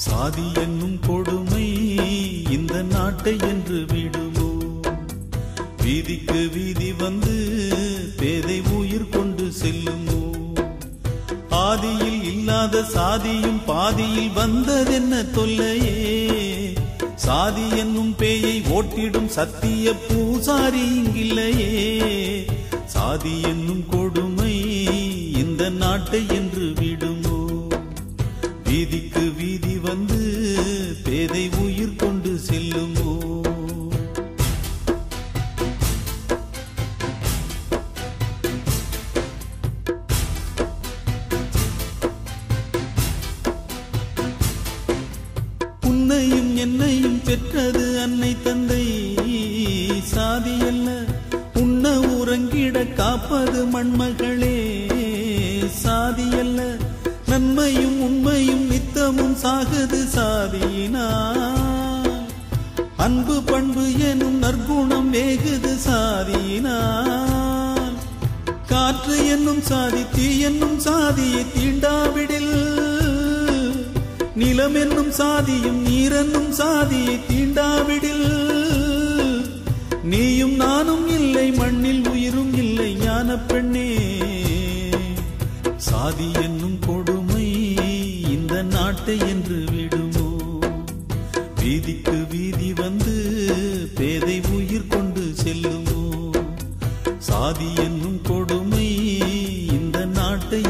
சாதி என்னும் கொடுமை இந்த நாட்டை என்று விடுமோ? வீதிக்கு வீதி வந்து பேதை உயிர் கொண்டு செல்லுமோ? ஆதியில் இல்லாத சாதியும் பாதியில் வந்ததென்ன தொல்லையே? சாதி என்னும் பேயை ஓட்டிடும் சத்திய பூசாரி இங்கில்லையே. சாதி என்னும் கொடுமை இந்த நாட்டை என்று விடுமோ? வீதிக்கு வீதி வந்து பேதை உயிர் கொண்டு செல்லுமோ? உன்னையும் என்னையும் பெற்றது அன்னை தந்தை. சாதி அல்ல உண்ண உறங்கிட காப்பது மண்மகளே. சாதி அல்ல நன்மையும் உண்மையும் நித்தமும் சாகுது சாதியினால். அன்பு பண்பு எனும் நற்குணம் வேகுது சாதியினால். காற்று என்னும் சாதி தீ என்னும் சாதியை தீண்டாவிடில், நிலம் என்னும் சாதியும் நீரென்னும் சாதியை தீண்டாவிடில், நீயும் நானும் இல்லை மண்ணில் உயிரும் இல்லை ஞான பெண்ணே. சாதி என்னும் கொடுமை இந்த நாட்டை என்று விடுமோ? வீதிக்கு வீதி வந்து பேதை உயிர் கொண்டு செல்லுமோ? சாதி என்னும் கொடுமை இந்த நாட்டை